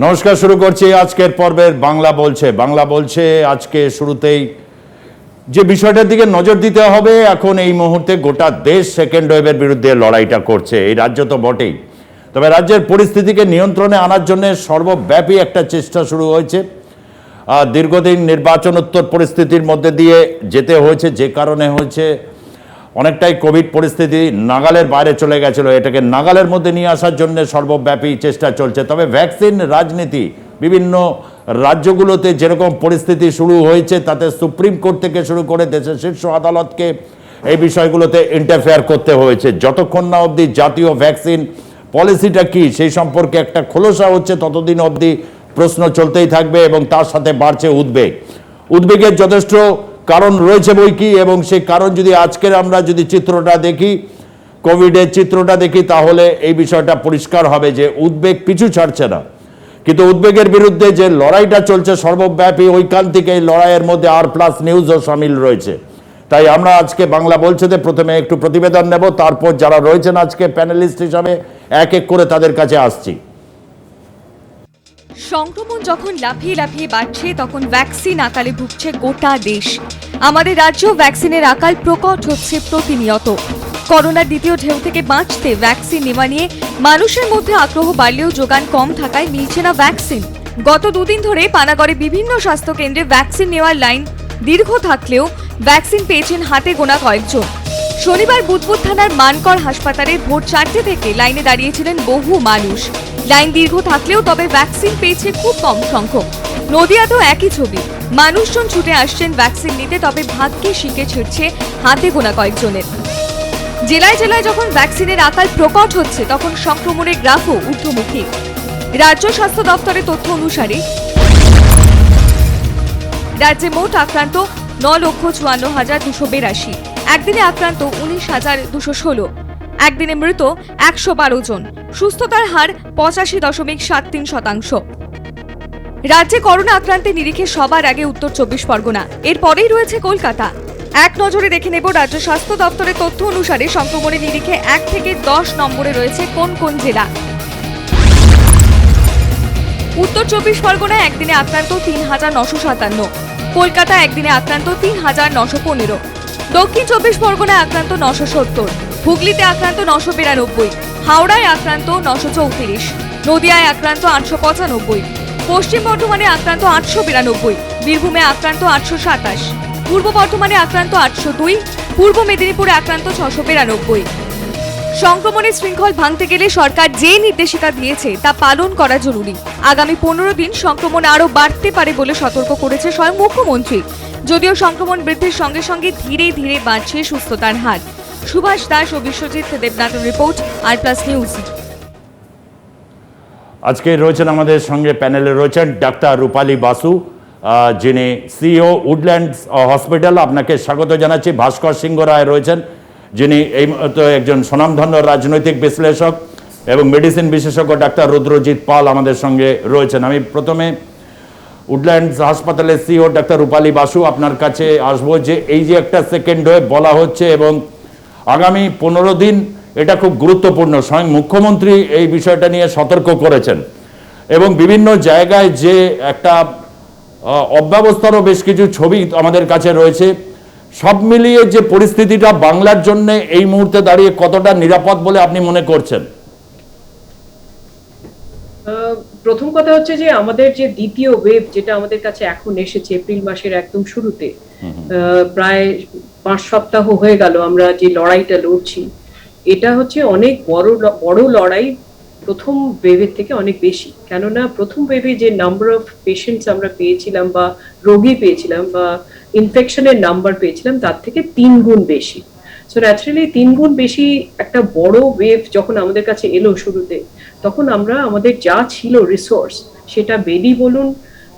নমস্কার, শুরু করছি আজকের পর্বের বাংলা বলছে। আজকে শুরুতেই যে বিষয়টার দিকে নজর দিতে হবে, এখন এই মুহূর্তে গোটা দেশ সেকেন্ড ওয়েভের বিরুদ্ধে লড়াইটা করছে। এই রাজ্য তো বটেই, তবে রাজ্যের পরিস্থিতিকে নিয়ন্ত্রণে আনার জন্য সর্বব্যাপী একটা চেষ্টা শুরু হয়েছে। দীর্ঘদিন নির্বাচনোত্তর পরিস্থিতির মধ্যে দিয়ে যেতে হয়েছে, যে কারণে হয়েছে অনেকটাই কোভিড পরিস্থিতি নাগালের বাইরে চলে গেছিল। এটাকে নাগালের মধ্যে নিয়ে আসার জন্য সর্বব্যাপী চেষ্টা চলছে। তবে ভ্যাকসিন রাজনীতি বিভিন্ন রাজ্যগুলোতে যেরকম পরিস্থিতি শুরু হয়েছে, তাতে সুপ্রিম কোর্ট থেকে শুরু করে দেশের শীর্ষ আদালতকে এই বিষয়গুলোতে ইন্টারফেয়ার করতে হয়েছে। যতক্ষণ না অবধি জাতীয় ভ্যাকসিন পলিসিটা কি সেই সম্পর্কে একটা খোলসা হচ্ছে, ততদিন অবধি প্রশ্ন চলতেই থাকবে এবং তার সাথে বাড়ছে উদ্বেগের যথেষ্ট কারণ রয়েছে বই কি। এবং সেই কারণ যদি আজকের আমরা যদি চিত্রটা দেখি, কোভিডের চিত্রটা দেখি, তাহলে এই বিষয়টা পরিষ্কার হবে যে উদ্বেগ পিছু ছাড়ছে না। কিন্তু উদ্বেগের বিরুদ্ধে যে লড়াইটা চলছে সর্বব্যাপী, ঐকান্তিক এই লড়াইয়ের মধ্যে আর+ নিউজও সামিল রয়েছে। তাই আমরা আজকে বাংলা বলছেতে প্রথমে একটু প্রতিবেদন নেব, তারপর যারা রয়েছেন আজকে প্যানেলিস্ট হিসাবে এক এক করে তাদের কাছে আসছি। সংক্রমণ যখন লাফিয়ে লাফিয়ে বাড়ছে, তখন ভ্যাকসিন আকালে ভুগছে গোটা দেশ। আমাদের রাজ্য ভ্যাকসিনের আকাল প্রকট হচ্ছে প্রতিনিয়ত। করোনার দ্বিতীয় ঢেউ থেকে বাঁচতে ভ্যাকসিন নেওয়া নিয়ে মানুষের মধ্যে আগ্রহ বাড়লেও যোগান কম থাকায় মিলছে না ভ্যাকসিন। গত দুদিন ধরে পানাগড়ে বিভিন্ন স্বাস্থ্যকেন্দ্রে ভ্যাকসিন নেওয়ার লাইন দীর্ঘ থাকলেও ভ্যাকসিন পেয়েছেন হাতে গোনা কয়েকজন। শনিবার বুদবুদ থানার মানকর হাসপাতালে ভোর 4টে থেকে লাইনে দাঁড়িয়েছিলেন বহু মানুষ। লাইন দীর্ঘ থাকলেও তবে ভ্যাকসিন পেয়েছে খুব কম সংখ্যক। নদিয়াতেও একই ছবি, মানুষজন ছুটে আসছেন ভ্যাকসিন নিতে, তবে ভাগ্যে শিকে ছিঁড়ছে হাতে গোনা কয়েকজনের। জেলায় জেলায় যখন ভ্যাকসিনের আকাল প্রকট হচ্ছে, তখন সংক্রমণের গ্রাফও ঊর্ধ্বমুখী। রাজ্য স্বাস্থ্য দপ্তরের তথ্য অনুসারে রাজ্যে মোট আক্রান্ত 9,54,282, একদিনে আক্রান্ত 19,216, একদিনে মৃত 112 জন, সুস্থতার হার 85.73%। রাজ্যে করোনা আক্রান্তের নিরিখে সবার আগে উত্তর 24 পরগনা, এরপরেই রয়েছে কলকাতা। এক নজরে দেখে নেব রাজ্য স্বাস্থ্য দপ্তরের তথ্য অনুসারে সংক্রমণের নিরিখে 1 থেকে 10 নম্বরে রয়েছে কোন কোন জেলা। উত্তর 24 পরগনায় একদিনে আক্রান্ত 3,957, কলকাতা একদিনে আক্রান্ত 3,915, দক্ষিণ 24 পরগনায় আক্রান্ত 970, হুগলিতে আক্রান্ত 992, হাওড়ায় আক্রান্ত 934, নদিয়ায় আক্রান্ত 895, পশ্চিম বর্ধমানে আক্রান্ত 892, বীরভূমে আক্রান্ত 827, পূর্ব বর্ধমানে আক্রান্ত 802, পূর্ব মেদিনীপুরে আক্রান্ত 692। সংক্রমণের শৃঙ্খল ভাঙতে গেলে সরকার যে নির্দেশিকা দিয়েছে তা পালন করা জরুরি। আগামী 15 দিন সংক্রমণ আরও বাড়তে পারে বলে সতর্ক করেছে স্বয়ং মুখ্যমন্ত্রী। যদিও সংক্রমণ বৃদ্ধির সঙ্গে সঙ্গে ধীরে ধীরে বাড়ছে সুস্থতার হার। সুভাষ দাস ও বিশ্বজিৎ দেবনাথের রিপোর্ট, আর+ নিউজ। আজকে রয়েছেন আমাদের সঙ্গে, প্যানেলে রয়েছেন ডাক্তার রূপালী বাসু, যিনি সিইও উডল্যান্ডস হসপিটাল। আপনাকে স্বাগত জানাচ্ছি। ভাস্কর সিংহ রায় রয়েছেন, যিনি এই একজন স্বনামধন্য রাজনৈতিক বিশ্লেষক এবং মেডিসিন বিশেষজ্ঞ। ডাক্তার রুদ্রজিৎ পাল আমাদের সঙ্গে রয়েছেন। আমি প্রথমে উডল্যান্ডস হাসপাতালের সিইও ডাক্তার রূপালী বাসু আপনার কাছে আসবো, যে এই যে একটা সেকেন্ড ওয়েভ বলা হচ্ছে এবং আগামী 15 দিন এটা খুব গুরুত্বপূর্ণ। স্বয়ং মুখ্যমন্ত্রী এই বিষয়টা নিয়ে সতর্ক করেছেন এবং বিভিন্ন জায়গায় যে একটা অব্যবস্থারও বেশ কিছু ছবি আমাদের কাছে রয়েছে। সব মিলিয়ে যে পরিস্থিতিটা বাংলার জন্য এই মুহূর্তে দাঁড়িয়ে কতটা নিরাপদ বলে আপনি মনে করছেন? প্রথম কথা হচ্ছে যে আমাদের যে দ্বিতীয় ওয়েভ যেটা আমাদের কাছে এখন এসেছে এপ্রিল মাসের একদম শুরুতে, প্রায় 5 সপ্তাহ হয়ে গেল আমরা যে লড়াইটা লড়ছি, এটা হচ্ছে অনেক বড় লড়াই। প্রথম ওয়েভের থেকে অনেক বেশি, কেননা প্রথম ওয়েভে যে নাম্বার অফ পেশেন্টস আমরা পেয়েছিলাম বা রোগী পেয়েছিলাম বা ইনফেকশনের নাম্বার পেয়েছিলাম তার থেকে 3 গুণ বেশি। সো ন্যাচারালি 3 গুণ বেশি একটা বড় ওয়েভ যখন আমাদের কাছে এলো শুরুতে, তখন আমরা আমাদের যা ছিল রিসোর্স, সেটা বেডি বলুন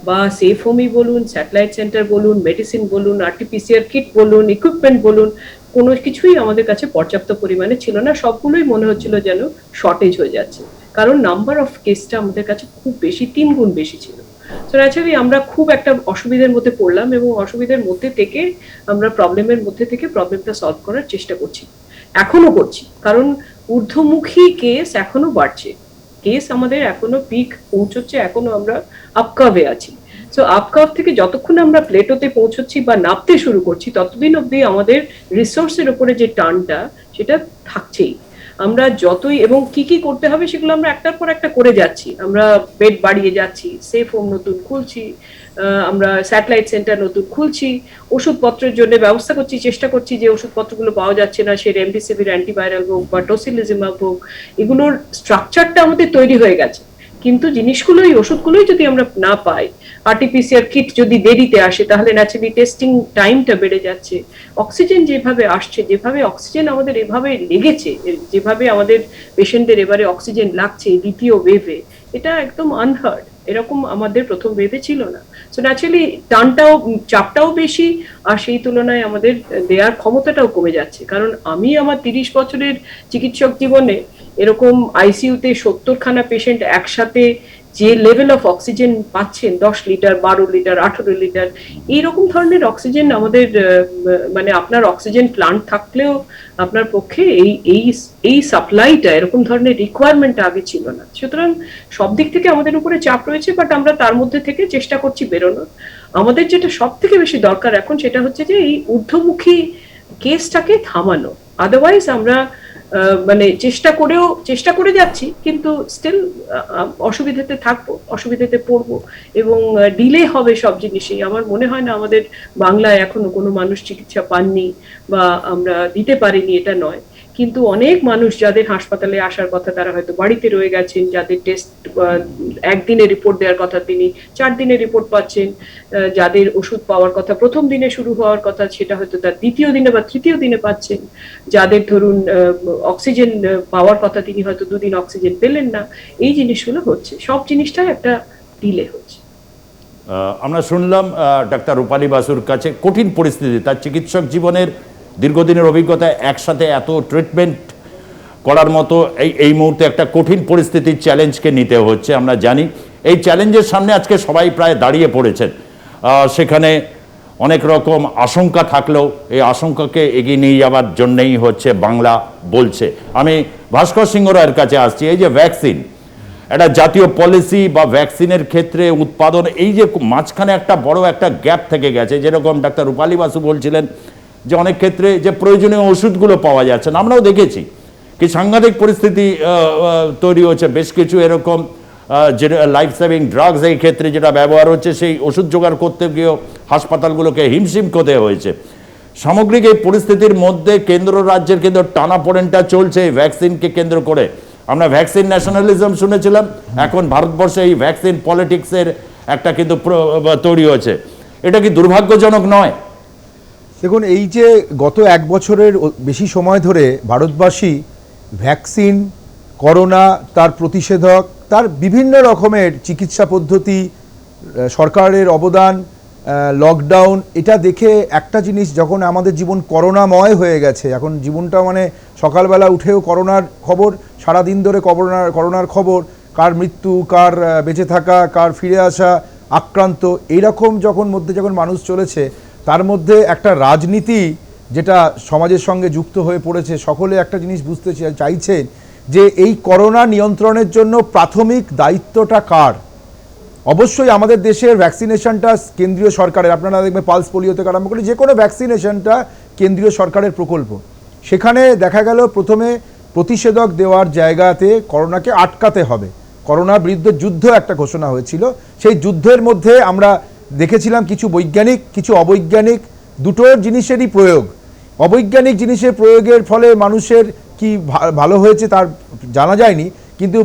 বা সেফ হোমই বলুন, স্যাটেলাইট সেন্টার বলুন, মেডিসিন বলুন, RT-PCR কিট বলুন, ইকুইপমেন্ট বলুন, কোনো কিছুই আমাদের কাছে পর্যাপ্ত পরিমাণে ছিল না। সবগুলোই মনে হচ্ছিল যেন শর্টেজ হয়ে যাচ্ছে, কারণ নাম্বার অফ কেসটা আমাদের কাছে খুব বেশি, 3 গুণ বেশি ছিল। সো ন্যাচারালি আমরা খুব একটা অসুবিধার মধ্যে পড়লাম এবং অসুবিধার মধ্যে থেকে আমরা প্রবলেমটা সলভ করার চেষ্টা করছি, এখনো করছি, কারণ ঊর্ধ্বমুখী কেস এখনো বাড়ছে। কেস আমাদের এখনো পিক পৌঁছচ্ছে, এখনো আমরা আপকাভে আছি। সো আপকাভ থেকে যতক্ষণ আমরা প্লেটোতে পৌঁছচ্ছি বা নামতে শুরু করছি, ততদিন অব্দি আমাদের রিসোর্সের উপরে যে টানটা সেটা থাকছেই। আমরা যতই এবং কি কি করতে হবে সেগুলো আমরা একটার পর একটা করে যাচ্ছি। আমরা বেড বাড়িয়ে যাচ্ছি, সেফ হোম নতুন খুলছি, আমরা স্যাটেলাইট সেন্টার নতুন খুলছি, ওষুধপত্রের জন্য ব্যবস্থা করছি, চেষ্টা করছি যে ওষুধপত্রগুলো পাওয়া যাচ্ছে না, সে রেমডেসিভির অ্যান্টিভাইরাল হোক বা টসিলিজিমাব হোক, এগুলোর স্ট্রাকচারটা আমাদের তৈরি হয়ে গেছে। কিন্তু জিনিসগুলোই, ওষুধগুলোই যদি আমরা না পাই, আরটিপিসিআর কিট যদি দেরিতে আসে, তাহলে ন্যাচারালি টেস্টিং টাইমটা বেড়ে যাচ্ছে। অক্সিজেন যেভাবে আসছে, যেভাবে অক্সিজেন আমাদের এভাবে লেগেছে, যেভাবে আমাদের পেশেন্টদের এবারে অক্সিজেন লাগছে দ্বিতীয় ওয়েভে, এটা একদম আনহার্ড। এরকম আমাদের প্রথম ওয়েভে ছিল না। সো ন্যাচারালি টানটাও, চাপটাও বেশি, আর সেই তুলনায় আমাদের দেওয়ার ক্ষমতাটাও কমে যাচ্ছে। কারণ আমি আমার 30 বছরের চিকিৎসক জীবনে এরকম আইসিইউতে 70খানা পেশেন্ট একসাথে যে লেভেল অফ অক্সিজেন পাচ্ছেন, 10 লিটার, 12 লিটার, 18 লিটার, এইরকম ধরনের অক্সিজেন আমাদের মানে আপনার অক্সিজেন প্লান্ট থাকলেও আপনার পক্ষে এই সাপ্লাইটা, এরকম ধরনের রিকোয়ারমেন্ট আগে ছিল না। সুতরাং সব দিক থেকে আমাদের উপরে চাপ রয়েছে, বাট আমরা তার মধ্যে থেকে চেষ্টা করছি বেরোনোর। আমাদের যেটা সব থেকে বেশি দরকার এখন, সেটা হচ্ছে যে এই ঊর্ধ্বমুখী কেসটাকে থামানো। আদারওয়াইজ আমরা মানে চেষ্টা করে যাচ্ছি, কিন্তু স্টিল অসুবিধাতে থাকবো, অসুবিধাতে পড়বো, এবং ডিলে হবে সব জিনিসেই। আমার মনে হয় না আমাদের বাংলায় এখনো কোনো মানুষ চিকিৎসা পাননি বা আমরা দিতে পারিনি, এটা নয়। কিন্তু অনেক মানুষ যাদের হাসপাতালে আসার কথা, তারা হয়তো বাড়িতে রয়ে গেছেন। যাদের টেস্ট একদিনে রিপোর্ট দেওয়ার কথা, তিনি 4 দিনে রিপোর্ট পাচ্ছেন। যাদের ওষুধ পাওয়ার কথা প্রথম দিনে শুরু হওয়ার কথা, সেটা হয়তো তার দ্বিতীয় দিনে বা তৃতীয় দিনে পাচ্ছেন। যাদের ধরুন অক্সিজেন পাওয়ার কথা, তিনি হয়তো 2 দিন অক্সিজেন পেলেন না। এই জিনিসগুলো হচ্ছে, সব জিনিসটাই একটা ডিলে হচ্ছে। আমরা শুনলাম ডাক্তার রূপালী বাসুর কাছে কঠিন পরিস্থিতি, তার চিকিৎসক জীবনের দীর্ঘদিনের অভিজ্ঞতায় একসাথে এত ট্রিটমেন্ট করার মতো এই মুহূর্তে একটা কঠিন পরিস্থিতির চ্যালেঞ্জকে নিতে হচ্ছে। আমরা জানি এই চ্যালেঞ্জের সামনে আজকে সবাই প্রায় দাঁড়িয়ে পড়েছেন। সেখানে অনেক রকম আশঙ্কা থাকলেও এই আশঙ্কাকে এগিয়ে নিয়ে যাওয়ার জন্যই হচ্ছে বাংলা বলছে। আমি ভাস্কর সিংহ রায়ের কাছে আসছি। এই যে ভ্যাকসিন, একটা জাতীয় পলিসি বা ভ্যাকসিনের ক্ষেত্রে উৎপাদন, এই যে মাঝখানে একটা বড় একটা গ্যাপ থেকে গেছে, যেরকম ডাক্তার রূপালী বাসু বলছিলেন যে অনেক ক্ষেত্রে যে প্রয়োজনীয় ওষুধগুলো পাওয়া যাচ্ছে না। আমরাও দেখেছি কি সাংঘাতিক পরিস্থিতি তৈরি হচ্ছে। বেশ কিছু এরকম যে লাইফ সেভিং ড্রাগস এই ক্ষেত্রে যেটা ব্যবহার হচ্ছে, সেই ওষুধ জোগাড় করতে গিয়েও হাসপাতালগুলোকে হিমশিম খেতে হয়েছে। সামগ্রিক এই পরিস্থিতির মধ্যে কেন্দ্র রাজ্যের কিন্তু টানাপোড়েনটা চলছে এই ভ্যাকসিনকে কেন্দ্র করে। আমরা ভ্যাকসিন ন্যাশনালিজম শুনেছিলাম, এখন ভারতবর্ষে এই ভ্যাকসিন পলিটিক্সের একটা কিন্তু তৈরি হয়েছে। এটা কি দুর্ভাগ্যজনক নয়? দেখুন, এই যে গত 1 বছরের বেশি সময় ধরে ভারতবাসী ভ্যাকসিন, করোনা, তার প্রতিষেধক, তার বিভিন্ন রকমের চিকিৎসা পদ্ধতি, সরকারের অবদান, লকডাউন, এটা দেখে একটা জিনিস, যখন আমাদের জীবন করোনাময় হয়ে গেছে, এখন জীবনটা মানে সকালবেলা উঠেও করোনার খবর, সারাদিন ধরে করোনার খবর, কার মৃত্যু, কার বেঁচে থাকা, কার ফিরে আসা, আক্রান্ত, এইরকম যখন মানুষ চলেছে, তার মধ্যে একটা রাজনীতি যেটা সমাজের সঙ্গে যুক্ত হয়ে পড়েছে। সকলে একটা জিনিস বুঝতে চাইছে যে এই করোনা নিয়ন্ত্রণের জন্য প্রাথমিক দায়িত্বটা কার। অবশ্যই আমাদের দেশের ভ্যাকসিনেশনটা কেন্দ্রীয় সরকারের, আপনারা দেখবেন পালস পোলিও থেকে আরম্ভ করে যে কোনো ভ্যাকসিনেশনটা কেন্দ্রীয় সরকারের প্রকল্প। সেখানে দেখা গেল প্রথমে প্রতিষেধক দেওয়ার জায়গাতে করোনাকে আটকাতে হবে, করোনার বিরুদ্ধে যুদ্ধ একটা ঘোষণা হয়েছিল। সেই যুদ্ধের মধ্যে আমরা দেখেছিলাম কিছু বৈজ্ঞানিক, কিছু অবৈজ্ঞানিক, দুটো জিনিসেরই প্রয়োগ। অবৈজ্ঞানিক জিনিসের প্রয়োগের ফলে মানুষের কি ভালো হয়েছে তার জানা যায়নি, কিন্তু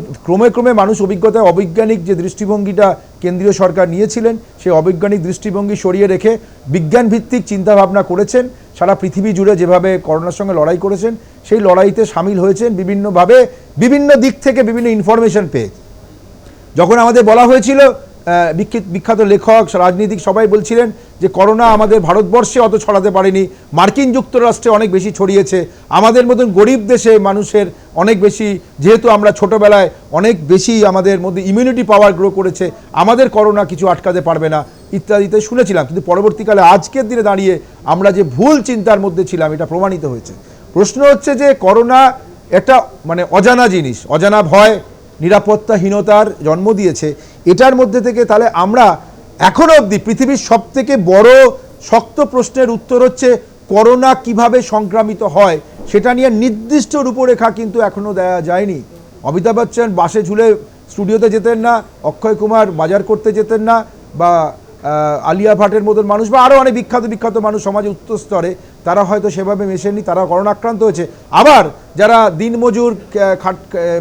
ক্রমে মানুষ অভিজ্ঞতায় অবৈজ্ঞানিক যে দৃষ্টিভঙ্গিটা কেন্দ্রীয় সরকার নিয়েছিলেন, সেই অবৈজ্ঞানিক দৃষ্টিভঙ্গি সরিয়ে রেখে বিজ্ঞানভিত্তিক চিন্তাভাবনা করেছেন। সারা পৃথিবী জুড়ে যেভাবে করোনার সঙ্গে লড়াই করেছেন, সেই লড়াইতে সামিল হয়েছেন বিভিন্নভাবে, বিভিন্ন দিক থেকে বিভিন্ন ইনফরমেশন পেয়ে। যখন আমাদের বলা হয়েছিল, বিখ্যাত লেখক, রাজনীতিক সবাই বলছিলেন যে করোনা আমাদের ভারতবর্ষে অত ছড়াতে পারেনি, মার্কিন যুক্তরাষ্ট্রে অনেক বেশি ছড়িয়েছে, আমাদের মতন গরিব দেশে মানুষের অনেক বেশি, যেহেতু আমরা ছোটোবেলায় অনেক বেশি আমাদের মধ্যে ইমিউনিটি পাওয়ার গ্রো করেছে, আমাদের করোনা কিছু আটকাতে পারবে না ইত্যাদিতে শুনেছিলাম। কিন্তু পরবর্তীকালে আজকের দিনে দাঁড়িয়ে আমরা যে ভুল চিন্তার মধ্যে ছিলাম, এটা প্রমাণিত হয়েছে। প্রশ্ন হচ্ছে যে করোনা একটা মানে অজানা জিনিস, অজানা ভয়, নিরাপত্তাহীনতার জন্ম দিয়েছে, এটার মধ্যে থেকে তাহলে আমরা এখনো অবধি পৃথিবীর সব থেকে বড় শক্ত প্রশ্নের উত্তর হচ্ছে করোনা কিভাবে সংক্রামিত হয় সেটা নিয়ে নির্দিষ্ট রূপরেখা কিন্তু এখনো দেওয়া যায়নি। অমিতাভ বচ্চন বাসে ঝুলে স্টুডিওতে যেতেন না, অক্ষয় কুমার বাজার করতে যেতেন না, বা আলিয়া ভাটের মতন মানুষ বা আরও অনেক বিখ্যাত বিখ্যাত মানুষ সমাজে উচ্চ স্তরে, তারা হয়তো সেভাবে মেশেননি, তারা করোনা আক্রান্ত হয়েছে। আবার যারা দিনমজুর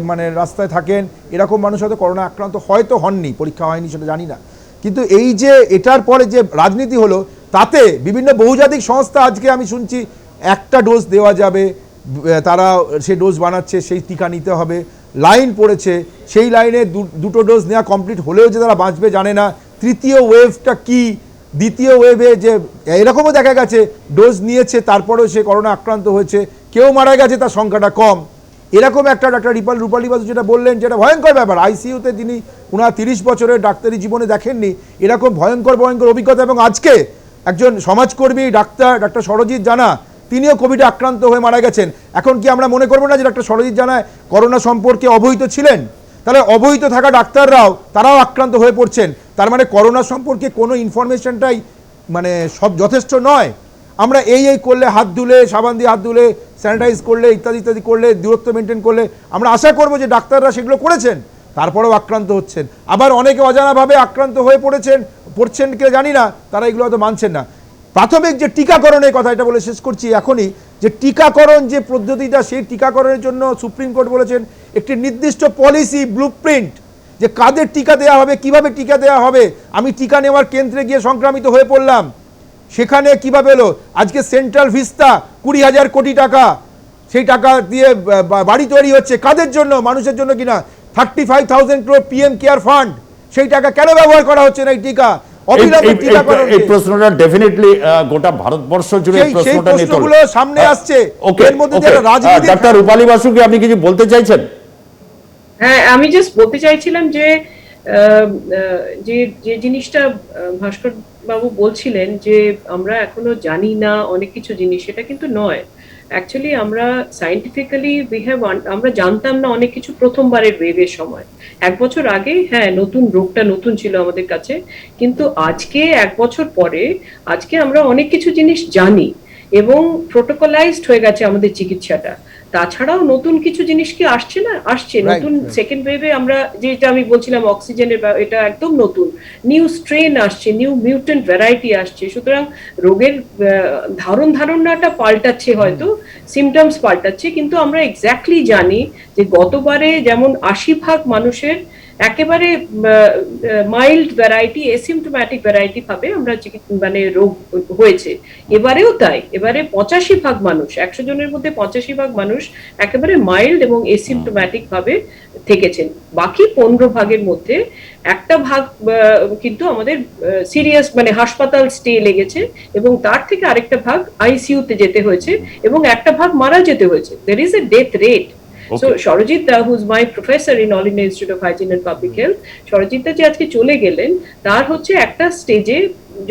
মানে রাস্তায় থাকেন এরকম মানুষ হয়তো করোনা আক্রান্ত হয়তো হননি, পরীক্ষা হয়নি সেটা জানি না। কিন্তু এই যে এটার পরে যে রাজনীতি হলো, তাতে বিভিন্ন বহুজাতিক সংস্থা আজকে আমি শুনছি একটা ডোজ দেওয়া যাবে, তারা সে ডোজ বানাচ্ছে, সেই টিকা নিতে হবে, লাইন পড়েছে, সেই লাইনে দুটো ডোজ নেওয়া কমপ্লিট হলেও যে তারা বাঁচবে জানে না। তৃতীয় ওয়েভটা কি, দ্বিতীয় ওয়েভে যে এরকমও দেখা গেছে ডোজ নিয়েছে তারপরেও সে করোনা আক্রান্ত হয়েছে, কেউ মারা গেছে, তার সংখ্যাটা কম। এরকম একটা ডাক্তার রূপালী বাসু যেটা বললেন, যেটা ভয়ঙ্কর ব্যাপার, আইসিইউতে তিনি ওনার 30 বছরের ডাক্তারি জীবনে দেখেননি এরকম ভয়ঙ্কর অভিজ্ঞতা। এবং আজকে একজন সমাজকর্মী ডাক্তার সরজিৎ জানা, তিনিও কোভিডে আক্রান্ত হয়ে মারা গেছেন। এখন কি আমরা মনে করবো না যে ডাক্তার সরজিৎ জানা করোনা সম্পর্কে অবহিত ছিলেন? তাহলে অবহিত থাকা ডাক্তাররাও তারাও আক্রান্ত হয়ে পড়ছেন। তার মানে করোনা সম্পর্কে কোনো ইনফরমেশনটাই মানে সব যথেষ্ট নয়। আমরা এই করলে, হাত ধুলে, সাবান দিয়ে হাত ধুলে, স্যানিটাইজ করলে, ইত্যাদি ইত্যাদি করলে, দূরত্ব মেনটেন করলে আমরা আশা করবো যে ডাক্তাররা সেগুলো করেছেন, তারপরেও আক্রান্ত হচ্ছেন। আবার অনেকে অজানাভাবে আক্রান্ত হয়ে পড়ছেন কে জানি না, তারা এগুলো হয়তো মানছেন না। প্রাথমিক যে টিকাকরণের কথা, এটা বলে শেষ করছি এখনই, যে টিকাকরণ যে পদ্ধতিটা, সেই টিকাকরণের জন্য সুপ্রিম কোর্ট বলেছেন একটি নির্দিষ্ট পলিসি ব্লুপ্রিন্ট, যে কাদের টিকা দেওয়া হবে, কিভাবে টিকা দেওয়া হবে। আমি টিকা নেওয়ার কেন্দ্রে গিয়ে সংক্রামিত হয়ে পড়লাম, সেখানে কিভাবে এলো? আজকে সেন্ট্রাল ভিস্তা 20,000 কোটি টাকা, সেই টাকা দিয়ে বাড়ি তৈরি হচ্ছে, কাদের জন্য? মানুষের জন্য কিনা। 35,000 crore পিএম কেয়ার ফান্ড, সেই টাকা কেন ব্যবহার করা হচ্ছে না এই টিকা? এই প্রশ্নটা ডেফিনেটলি গোটা ভারতবর্ষ জুড়ে প্রশ্নটা নিয়ে প্রশ্নগুলো সামনে আসছে। এর মধ্যে রাজনীতি। ডাক্তার রূপালী বাসু, কি আপনি কিছু বলতে চাইছেন? হ্যাঁ, আমি জাস্ট বলতে চাইছিলাম যে যে জিনিসটা ভাস্কর বাবু বলছিলেন যে আমরা এখনো জানি না অনেক কিছু জিনিস, সেটা কিন্তু নয়। অ্যাকচুয়ালি আমরা সায়েন্টিফিক্যালি আমরা জানতাম না অনেক কিছু প্রথমবারের ওয়েভের সময়। 1 বছর আগে হ্যাঁ রোগটা নতুন ছিল আমাদের কাছে, কিন্তু আজকে 1 বছর পরে আজকে আমরা অনেক কিছু জিনিস জানি এবং প্রোটোকলাইজড হয়ে গেছে আমাদের চিকিৎসাটা। তাছাড়াও নতুন কিছু জিনিস কি আসছে না? আসছে নতুন সেকেন্ড ওয়েভে। আমরা যেটা আমি বলছিলাম অক্সিজেনের, এটা একদম নতুন নিউ স্ট্রেন আসছে, নিউ মিউটেন্ট ভ্যারাইটি আসছে। সুতরাং রোগের ধারণাটা পাল্টাচ্ছে, হয়তো সিমটমস পাল্টাচ্ছে, কিন্তু আমরা এক্স্যাক্টলি জানি যে গতবারে যেমন 80% মানুষের একেবারে মাইল্ড ভ্যারাইটি, এসিমটোম্যাটিক ভ্যারাইটি ভাবে আমরা মানে রোগ হয়েছে, এবারেও তাই। এবারে 85% মানুষ, 100 জনের মধ্যে 85% মানুষ একেবারে মাইল্ড এবং এসিমটোম্যাটিক ভাবে থেকেছেন। বাকি 15% মধ্যে একটা ভাগ কিন্তু আমাদের সিরিয়াস মানে হাসপাতাল স্টে লেগেছে, এবং তার থেকে আরেকটা ভাগ আইসিইউতে যেতে হয়েছে, এবং একটা ভাগ মারা যেতে হয়েছে। There is a death rate. So Sharojit Da, who's my professor in All India Institute of Hygiene and Public Health, Sharojit Da যে আজকে চলে গেলেন, তার হচ্ছে একটা স্টেজে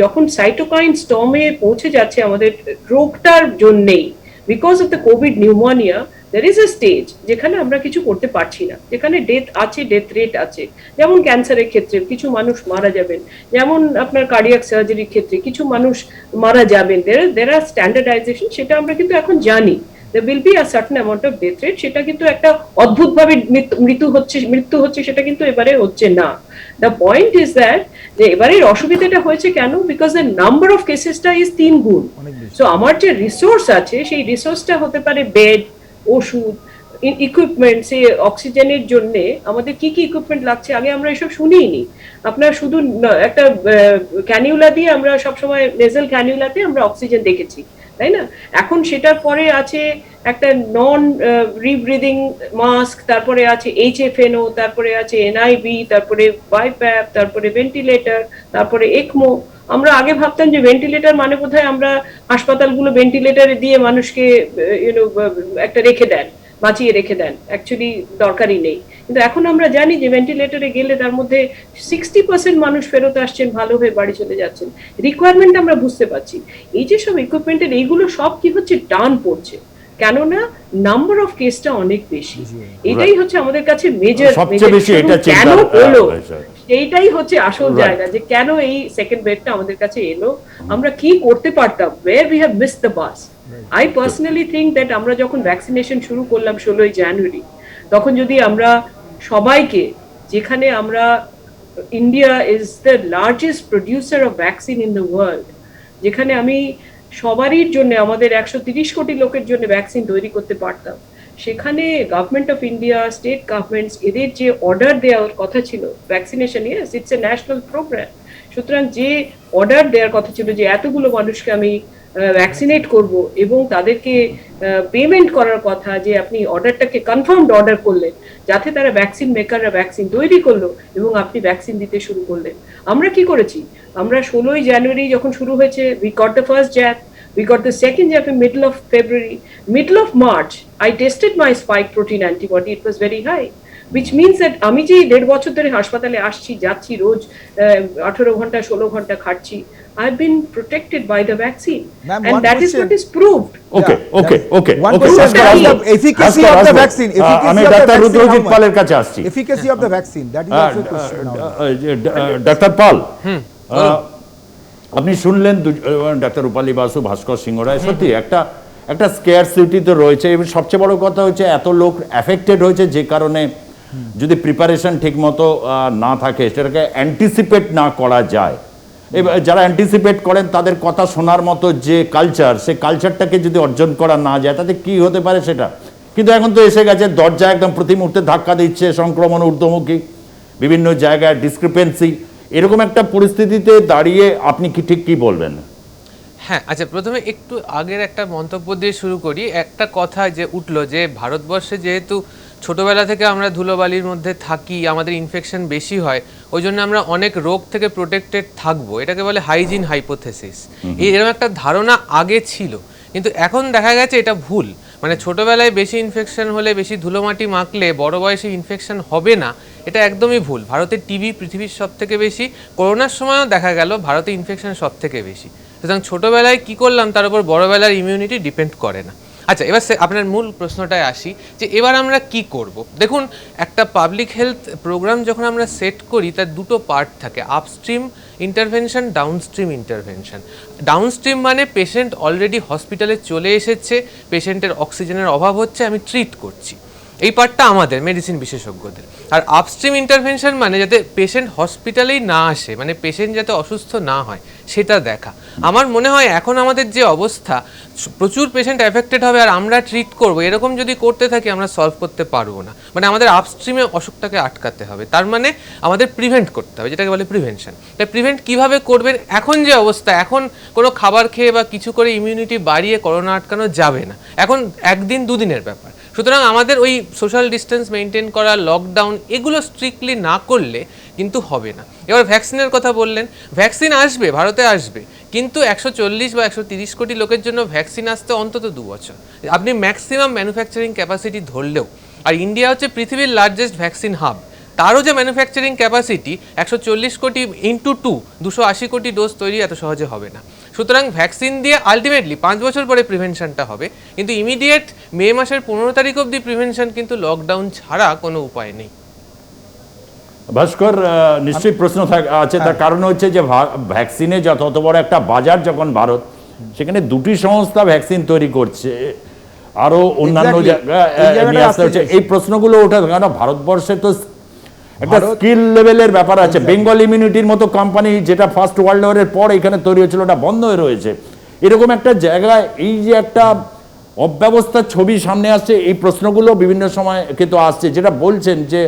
যখন সাইটোকাইন স্টর্মে পৌঁছে যাচ্ছে আমাদের রোগটার জন্যেই, because of the Covid pneumonia, there is a stage যেখানে আমরা কিছু করতে পারছি না, যেখানে ডেথ রেট আছে। যেমন ক্যান্সারের ক্ষেত্রে কিছু মানুষ মারা যাবেন, যেমন আপনার কার্ডিয়াক সার্জারির ক্ষেত্রে কিছু মানুষ মারা যাবেন। there are স্ট্যান্ডার্ডাইজেশন, সেটা আমরা কিন্তু এখন জানি। There will be a certain amount of death rate, সেটা কিন্তু একটা অদ্ভুতভাবে মৃত্যু হচ্ছে সেটা কিন্তু এবারে হচ্ছে না। The point is that যে এবারের অসুবিধাটা হয়েছে কেন? Because the number of casesটা is 3 গুণ। So আমার যে রিসোর্স আছে, সেই রিসোর্সটা হতে পারে বেড, ওষুধ, ইকুইপমেন্ট। সেই অক্সিজেনের জন্য আমাদের কি কি ইকুইপমেন্ট লাগছে আগে আমরা এসব শুনিনি। আপনার শুধু একটা ক্যানিউলা দিয়ে, আমরা সবসময় নেজাল ক্যানিউলাতে আমরা অক্সিজেন দেখেছি, তাই না? এখন সেটার পরে আছে একটা নন রিব্রিদিং মাস্ক, তারপরে আছে HFNO, তারপরে আছে NIV, তারপরে BiPAP, তারপরে ভেন্টিলেটর, তারপরে ECMO। আমরা আগে ভাবতাম যে ভেন্টিলেটর মানে বোধহয় আমরা হাসপাতালগুলো ভেন্টিলেটরে দিয়ে মানুষকে একটা বাঁচিয়ে রেখে দেন, অ্যাকচুয়ালি দরকারই নেই। কিন্তু এখন আমরা জানি যে ভেন্টিলেটরে গেলে তার মধ্যে 60% মানুষ ফেরত আসছেন, ভালো হয়ে বাড়ি চলে যাচ্ছেন। রিকোয়ারমেন্ট আমরা বুঝতে পারছি। এই যে সব ইকুইপমেন্টের এইগুলো সব কি হচ্ছে, টান পড়ছে। কেননা নাম্বার অফ কেসটা অনেক বেশি। এটাই হচ্ছে আমাদের কাছে মেজর, সবচেয়ে বেশি এটা কেন চিন্তার হলো বিষয়। এইটাই হচ্ছে আসল জায়গা, যে কেন এই সেকেন্ড ওয়েভটা আমাদের কাছে এলো, আমরা কি করতে পারতাম, where we have missed the bus. I personally think that আমরা যখন ভ্যাকসিনেশন শুরু করলাম 16ই জানুয়ারি, তখন যদি আমরা সবাইকে, যেখানে আমরা, India is the largest producer of vaccine in the world, যেখানে আমি সবারই জন্য, আমাদের 130 কোটি লোকের জন্য ভ্যাকসিন তৈরি করতে পারতাম, সেখানে government of India, state governments, এদের যে অর্ডার দেওয়ার কথা ছিল vaccination, yes it's a national programme, সুতরাং যে অর্ডার দেওয়ার কথা ছিল যে এতগুলো মানুষকে আমি ভ্যাকসিনেট করব এবং তাদেরকে পেমেন্ট করার কথা, যে আপনি অর্ডারটাকে কনফার্মড অর্ডার করলেন, যাতে তারা ভ্যাকসিন মেকাররা ভ্যাকসিন তৈরি করলো এবং আপনি ভ্যাকসিন দিতে শুরু করলেন। আমরা কি করেছি, আমরা 16ই জানুয়ারি যখন শুরু হয়েছে, we got the first jab, we got the second jab in middle of February, middle of March I tested my spike protein antibody, it was very high, which means that আমি যে 1.5 বছর ধরে হাসপাতালে আসছি যাচ্ছি, রোজ 18 ঘন্টা 16 ঘন্টা খাচ্ছি, I've been protected by the vaccine. Ma'am, And one that is question. what is proved. Okay Yeah, okay yeah. Okay One okay question Oscar, is Oscar, the efficacy Oscar, of the Oscar. vaccine. Efficacy আমি of the doctor vaccine, Rudrajit how much? পালের কাছে আসছি। Efficacy of the vaccine, that is also a question now. Doctor Pal, আপনি শুনলেন doctor রূপালী বাসু, ভাস্কর সিংহ রায়, সত্যি একটা scarcity তো রয়েছে, এবং সবচেয়ে বড় কথা হচ্ছে এত লোক অ্যাফেক্টেড হয়েছে, যে কারণে যদি প্রিপারেশন ঠিক মতো না থাকে, সেটাকে অ্যান্টিসিপেট না করা যায়, এবার যারা অ্যান্টিসিপেট করেন তাদের কথা শোনার মতো যে কালচার, সেই কালচারটাকে যদি অর্জন করা না যায়, তাতে কি হতে পারে সেটা। কিন্তু এখন তো এসে গেছে, দরজা একদম প্রতি মুহূর্তে ধাক্কা দিচ্ছে, সংক্রমণ ঊর্ধ্বমুখী, বিভিন্ন জায়গায় ডিসক্রিপেন্সি, এরকম একটা পরিস্থিতিতে দাঁড়িয়ে আপনি ঠিক কি বলবেন? হ্যাঁ, আচ্ছা, প্রথমে একটু আগের একটা মন্তব্য দিয়ে শুরু করি। একটা কথা যে উঠলো, যে ভারতবর্ষে যেহেতু ছোটবেলা থেকে আমরা ধুলোবালির মধ্যে থাকি, আমাদের ইনফেকশন বেশি হয়, ওই জন্য আমরা অনেক রোগ থেকে প্রোটেক্টেড থাকবো, এটাকে বলে হাইজিন হাইপোথেসিস। এরকম একটা ধারণা আগে ছিল, কিন্তু এখন দেখা গেছে এটা ভুল। মানে ছোটবেলায় বেশি ইনফেকশন হলে, বেশি ধুলোমাটি মাখলে বড় বয়সে ইনফেকশন হবে না, এটা একদমই ভুল। ভারতে টিবি পৃথিবীর সব থেকে বেশি, করোনার সময়ও দেখা গেল ভারতে ইনফেকশন সব থেকে বেশি। সুতরাং ছোটবেলায় কি করলাম তার উপর বড়বেলার ইমিউনিটি ডিপেন্ড করে না। আচ্ছা, এবার আপনার মূল প্রশ্নটায় আসি, যে এবার আমরা কি করব। দেখুন, একটা পাবলিক হেলথ প্রোগ্রাম যখন আমরা সেট করি, তার দুটো পার্ট থাকে, upstream intervention, downstream intervention. Downstream মানে পেশেন্ট অলরেডি হসপিটালে চলে এসেছে, পেশেন্টের অক্সিজেনের অভাব হচ্ছে, আমি ট্রিট করছি, এই পার্টটা আমাদের মেডিসিন বিশেষজ্ঞদের। আর আপস্ট্রিম ইন্টারভেনশন মানে যাতে পেশেন্ট হসপিটালেই না আসে, মানে পেশেন্ট যাতে অসুস্থ না হয়, সেটা দেখা। আমার মনে হয় এখন আমাদের যে অবস্থা, প্রচুর পেশেন্ট এফেক্টেড হবে আর আমরা ট্রিট করবো, এরকম যদি করতে থাকি আমরা সলভ করতে পারবো না। মানে আমাদের আপস্ট্রিমে অসুখটাকে আটকাতে হবে, তার মানে আমাদের প্রিভেন্ট করতে হবে, যেটাকে বলে প্রিভেনশন। তাই প্রিভেন্ট কিভাবে করবেন, এখন যে অবস্থা, এখন কোনো খাবার খেয়ে বা কিছু করে ইমিউনিটি বাড়িয়ে করোনা আটকানো যাবে না, এখন একদিন দুদিনের ব্যাপার। সুতরাং আমাদের ওই সোশ্যাল ডিস্টেন্স মেনটেন করা, লকডাউন, এগুলো স্ট্রিক্টলি না করলে কিন্তু হবে না। এবার ভ্যাকসিনের কথা বললেন, ভ্যাকসিন আসবে, ভারতে আসবে, কিন্তু 140 বা 130 কোটি লোকের জন্য ভ্যাকসিন আসতে অন্তত 2 বছর। আপনি ম্যাক্সিমাম ম্যানুফ্যাকচারিং ক্যাপাসিটি ধরলেও, আর ইন্ডিয়া হচ্ছে পৃথিবীর লার্জেস্ট ভ্যাকসিন হাব, তারও যে ম্যানুফ্যাকচারিং ক্যাপাসিটি 140 কোটি ইন্টু 280 কোটি ডোজ তৈরি এত সহজে হবে না। সুতরাং ভ্যাকসিন দিয়ে আলটিমেটলি 5 বছর পরে প্রিভেনশনটা হবে, কিন্তু ইমিডিয়েট মে মাসের 15 তারিখ অবধি প্রিভেনশন কিন্তু লকডাউন ছাড়া কোনো উপায় নেই। ভাস্কর, নিশ্চয়ই প্রশ্ন আছে, তার কারণ হচ্ছে যে ভ্যাকসিনে যত বড় একটা বাজার যখন ভারত, সেখানে দুটি সংস্থা ভ্যাকসিন তৈরি করছে, আরো অন্যান্য জায়গায় আসতে হচ্ছে, এই প্রশ্নগুলো ওঠা, কারণ ভারতবর্ষে তো একটা স্কিল লেভেলের ব্যাপার আছে। বেঙ্গল ইমিউনিটির মতো কোম্পানি, যেটা ফার্স্ট ওয়ার্ল্ড ওয়ারের পর এখানে তৈরি হয়েছিল, ওটা বন্ধ হয়ে রয়েছে। এরকম একটা জায়গায় এই যে একটা অব্যবস্থার ছবি সামনে আসছে, এই প্রশ্নগুলো বিভিন্ন সময় কিন্তু আসছে, যেটা বলছেন যে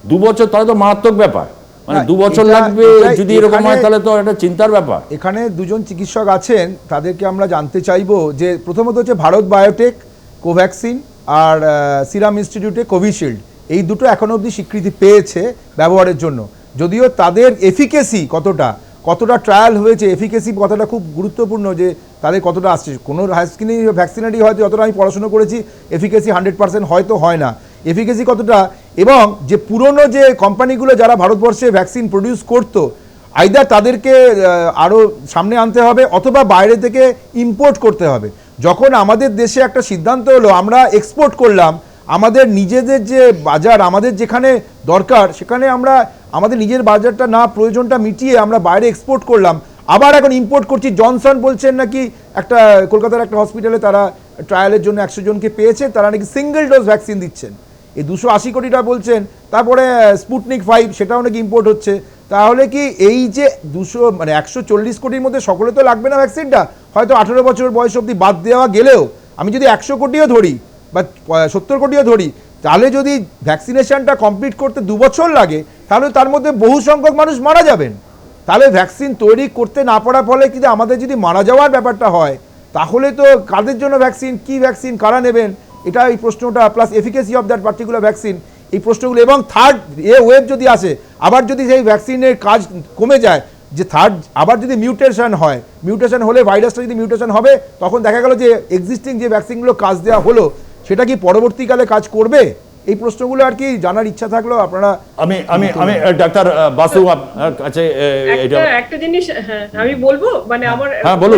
2 বছর, তাহলে তো মারাত্মক ব্যাপার, মানে 2 বছর লাগবে যদি এরকম হয়, তাহলে তো একটা চিন্তার ব্যাপার। এখানে দুজন চিকিৎসক আছেন, তাদেরকে আমরা জানতে চাইবো যে প্রথমত হচ্ছে ভারত বায়োটেক কোভ্যাক্সিন আর সিরাম ইনস্টিটিউটে কোভিশিল্ড, এই দুটো এখনো অবধি স্বীকৃতি পেয়েছে ব্যবহারের জন্য, যদিও তাদের এফিকেসি কতটা ট্রায়াল হয়েছে, এফিকেসি কথাটা খুব গুরুত্বপূর্ণ, যে তাদের কতটা আসছে। কোনো ভ্যাকসিনারি হয়তো যতটা আমি পড়াশোনা করেছি, এফিকেসি 100% হয়তো হয় না, এফিকেসি কতটা, এবং যে পুরনো যে কোম্পানিগুলো যারা ভারতবর্ষে ভ্যাকসিন প্রডিউস করতো, আইদার তাদেরকে আরও সামনে আনতে হবে অথবা বাইরে থেকে ইম্পোর্ট করতে হবে। যখন আমাদের দেশে একটা সিদ্ধান্ত হলো আমরা এক্সপোর্ট করলাম, আমাদের নিজেদের যে বাজার, আমাদের যেখানে দরকার সেখানে আমরা আমাদের নিজের বাজারটা না প্রয়োজনটা মিটিয়ে আমরা বাইরে এক্সপোর্ট করলাম, আবার এখন ইম্পোর্ট করছি। জনসন বলছেন নাকি একটা কলকাতার একটা হসপিটালে তারা ট্রায়ালের জন্য 100 জনকে পেয়েছে, তারা নাকি সিঙ্গেল ডোজ ভ্যাকসিন দিচ্ছেন, এই 280 কোটি টাকা বলছেন। তারপরে স্পুটনিক 5 সেটাও নাকি ইম্পোর্ট হচ্ছে। তাহলে কি এই যে 140 কোটির মধ্যে সকলে তো লাগবে না ভ্যাকসিনটা, হয়তো 18 বছর বয়স অবধি বাদ দেওয়া গেলেও আমি যদি 100 কোটিও ধরি বা 70 কোটিও ধরি, তাহলে যদি ভ্যাকসিনেশনটা কমপ্লিট করতে 2 বছর লাগে, তাহলে তার মধ্যে বহু সংখ্যক মানুষ মারা যাবেন। তাহলে ভ্যাকসিন তৈরি করতে না পারার ফলে কিন্তু আমাদের যদি মারা যাওয়ার ব্যাপারটা হয়, তাহলে তো কাদের জন্য ভ্যাকসিন, কি ভ্যাকসিন, কারা নেবেন, এটা এই প্রশ্নটা, plus efficacy of that particular vaccine, এই প্রশ্নগুলো। এবং থার্ড ওয়েভ যদি আসে, আবার যদি সেই ভ্যাকসিনের কাজ কমে যায়, যে থার্ড আবার যদি মিউটেশন হয়, মিউটেশন হলে ভাইরাসটা যদি মিউটেশন হবে, তখন দেখা গেল যে এক্সিস্টিং যে ভ্যাকসিনগুলো কাজ দেওয়া হলো সেটা কি পরবর্তীকালে কাজ করবে, এই প্রশ্নগুলো আর কি জানার ইচ্ছা থাকলো আপনারা। আমি ডাক্তার বাসু কাছে একটা জিনিস আমি বলবো, মানে আমার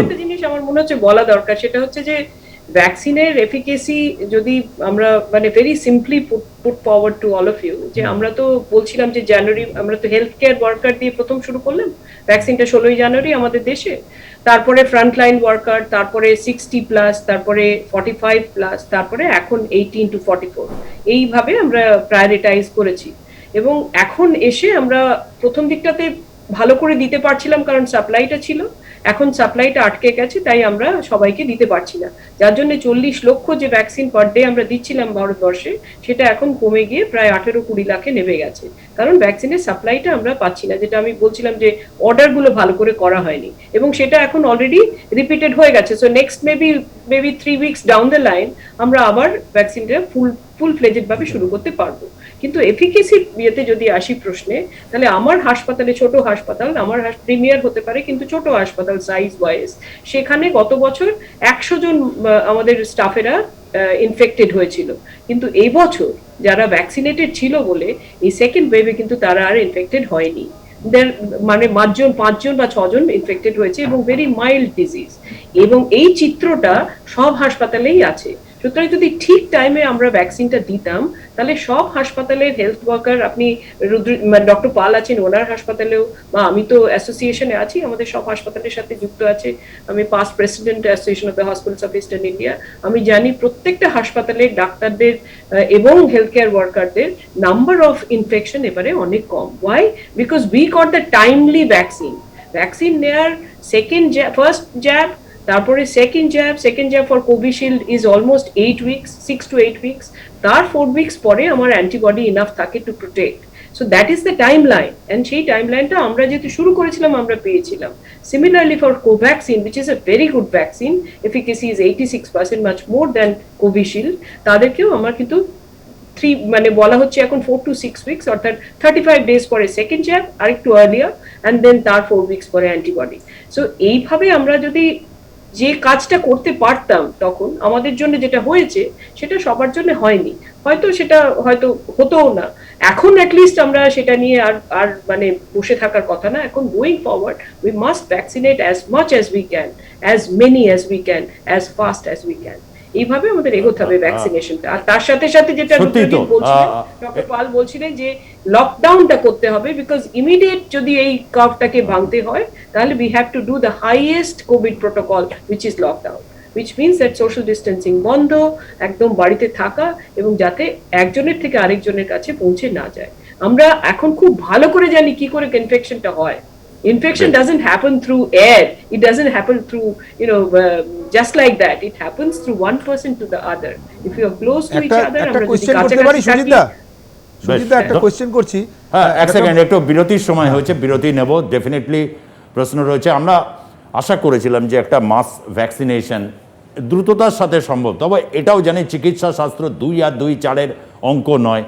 একটা জিনিস আমার মনে হচ্ছে বলা দরকার, সেটা হচ্ছে যে ভ্যাকসিনের এফিকেসি যদি আমরা মানে very simply put forward to all of you, যে আমরা তো বলছিলাম যে জানুয়ারি আমরা তো হেলথ কেয়ার ওয়ার্কার দিয়ে প্রথম শুরু করলাম ভ্যাকসিনটা 16ই জানুয়ারি আমাদের দেশে, তারপরে ফ্রন্টলাইন ওয়ার্কার, তারপরে 60+, তারপরে 45+, তারপরে এখন 18 to 44, এইভাবে আমরা প্রায়োরিটাইজ করেছি। এবং এখন এসে আমরা প্রথম দিকটাতে ভালো করে দিতে পারছিলাম কারণ সাপ্লাইটা ছিল, এখন সাপ্লাইটা আটকে গেছে, তাই আমরা সবাইকে দিতে পারছি না, যার জন্য 40 লক্ষ যে ভ্যাকসিন পার ডে আমরা দিচ্ছিলাম ভারতবর্ষে, সেটা এখন কমে গিয়ে প্রায় 18-20 লাখে নেমে গেছে, কারণ ভ্যাকসিনের সাপ্লাইটা আমরা পাচ্ছি না। যেটা আমি বলছিলাম যে অর্ডারগুলো ভালো করে করা হয়নি, এবং সেটা এখন অলরেডি রিপিটেড হয়ে গেছে। So next maybe 3 weeks down the line আমরা আবার ভ্যাকসিনটা ফুল ফ্লেজেড ভাবে শুরু করতে পারবো। কিন্তু এফিকেসি ইয়েতে যদি আসি প্রশ্নে, তাহলে আমার হাসপাতালে, ছোট হাসপাতাল, আমার প্রিমিয়ার হতে পারে কিন্তু ছোট হাসপাতাল সাইজ ওয়াইজ, সেখানে গত বছর 100 জন আমাদের স্টাফেরা ইনফেক্টেড হয়েছিল, কিন্তু এই বছর যারা ভ্যাকসিনেটেড ছিল বলে এই সেকেন্ড ওয়েভে কিন্তু তারা আর ইনফেক্টেড হয়নি। মানে 5 জন বা 6 জন ইনফেক্টেড হয়েছে এবং ভেরি মাইল্ড ডিজিজ, এবং এই চিত্রটা সব হাসপাতালেই আছে। সুতরাং যদি ঠিক টাইমে আমরা ভ্যাকসিনটা দিতাম, তাহলে সব হাসপাতালের হেলথ ওয়ার্কার, আপনি ডক্টর পাল আছেন ওনার হাসপাতালেও, বা আমি তো অ্যাসোসিয়েশনে আছি, আমাদের সব হাসপাতালের সাথে যুক্ত আছে, আমি past president association of the hospitals of eastern India. আমি জানি প্রত্যেকটা হাসপাতালের ডাক্তারদের এবং হেলথ কেয়ার ওয়ার্কারদের নাম্বার অফ ইনফেকশন এবারে অনেক কম। Why? Because we got the timely vaccine নেয়ার ফার্স্ট জ্যাব, তারপরে second jab for Covishield is almost 8 weeks, 6 to 8 weeks, তার 4 উইকস পরে আমার অ্যান্টিবডি ইনাফ থাকে to protect. So that is the timeline, and সেই টাইম লাইনটা আমরা যেহেতু শুরু করেছিলাম আমরা পেয়েছিলাম। Similarly for Covaxin, which is a very good vaccine, efficacy is 86%, much more than Covishield, তাদেরকেও আমার কিন্তু মানে বলা হচ্ছে এখন 4 to 6 উইকস, অর্থাৎ 35 ডেজ পরে সেকেন্ড জ্যাব, আরেকটু আর্লিয়ার, অ্যান্ড দেন তার 4 উইকস পরে অ্যান্টিবডি। সো এইভাবে আমরা যদি যে কাজটা করতে পারতাম, তখন আমাদের জন্য যেটা হয়েছে সেটা সবার জন্য হয়নি, সেটা হয়তো হতোও না। এখন অ্যাটলিস্ট আমরা সেটা নিয়ে আর মানে বসে থাকার কথা না। এখন going forward we must vaccinate as much as we can, as many as we can, as fast as we can. এইভাবে আমাদের এগোতে হবে ভ্যাকসিনেশনটা। আর তার সাথে সাথে যেটা ডক্টর পাল বলছিলেন যে লকডাউনটা করতে হবে, বিকজ ইমিডিয়েট যদি এই কার্ভটাকে ভাঙতে হয়, তাহলে we have to do the highest Covid protocol, which is lockdown, which means that social distancing বন্ধ, একদম বাড়িতে থাকা, এবং যাতে একজনের থেকে আরেকজনের কাছে পৌঁছে না যায়। আমরা এখন খুব ভালো করে জানি কি করে ইনফেকশনটা হয়। Infection doesn't happen through air. It doesn't happen through, just like that. It happens through one person to the other. If you are close to each other, একটা কোশ্চেন করতে পারি সুজিতদা? একটা কোশ্চেন করছি। হ্যাঁ, এক সেকেন্ড, একটু বিরতির সময় হয়েছে, বিরতি নেব। ডেফিনেটলি প্রশ্ন রয়েছে। আমরা আশা করেছিলাম যে একটা মাস ভ্যাকসিনেশন দ্রুততার সাথে সম্ভব, তবে এটাও জানি চিকিৎসা শাস্ত্র 2 আর 2 4-এর অঙ্ক নয়,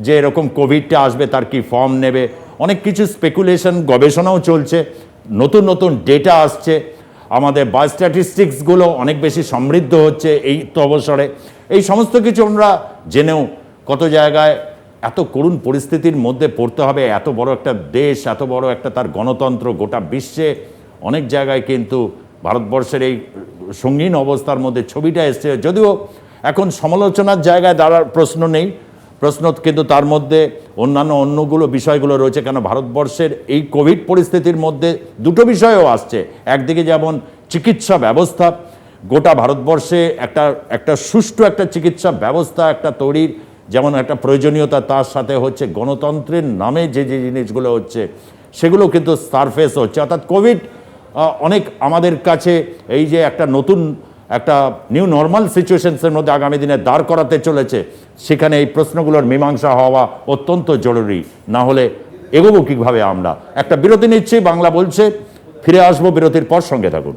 যে এরকম কোভিডটা আসবে তার কি ফর্ম নেবে, অনেক কিছু স্পেকুলেশন, গবেষণাও চলছে, নতুন নতুন ডেটা আসছে, আমাদের বায়োস্ট্যাটিস্টিক্সগুলো অনেক বেশি সমৃদ্ধ হচ্ছে এই তো অবসরে। এই সমস্ত কিছু আমরা জেনেও কত জায়গায় এত করুণ পরিস্থিতির মধ্যে পড়তে হবে, এত বড় একটা দেশ, এত বড় একটা তার গণতন্ত্র, গোটা বিশ্বে অনেক জায়গায় কিন্তু ভারতবর্ষের এই সঙ্গীন অবস্থার মধ্যে ছবিটা এসছে, যদিও এখন সমালোচনার জায়গায় দাঁড়ার প্রশ্ন নেই, প্রশ্ন কিন্তু তার মধ্যে অন্যগুলো বিষয়গুলো রয়েছে। কেন ভারতবর্ষের এই কোভিড পরিস্থিতির মধ্যে দুটো বিষয়ও আসছে। একদিকে যেমন চিকিৎসা ব্যবস্থা, গোটা ভারতবর্ষে একটা সুষ্ঠু একটা চিকিৎসা ব্যবস্থা একটা তৈরির যেমন একটা প্রয়োজনীয়তা, তার সাথে হচ্ছে গণতন্ত্রের নামে যে জিনিসগুলো হচ্ছে সেগুলো কিন্তু সারফেস হচ্ছে। অর্থাৎ কোভিড অনেক আমাদের কাছে এই যে একটা নতুন একটা নিউ নর্মাল সিচুয়েশনসের মধ্যে আগামী দিনে দাঁড় করাতে চলেছে, সেখানে এই প্রশ্নগুলোর মীমাংসা হওয়া অত্যন্ত জরুরি। না হলে এগোবো কীভাবে আমরা? একটা বিরতি নিচ্ছি, বাংলা বলছে, ফিরে আসবো বিরতির পর, সঙ্গে থাকুন।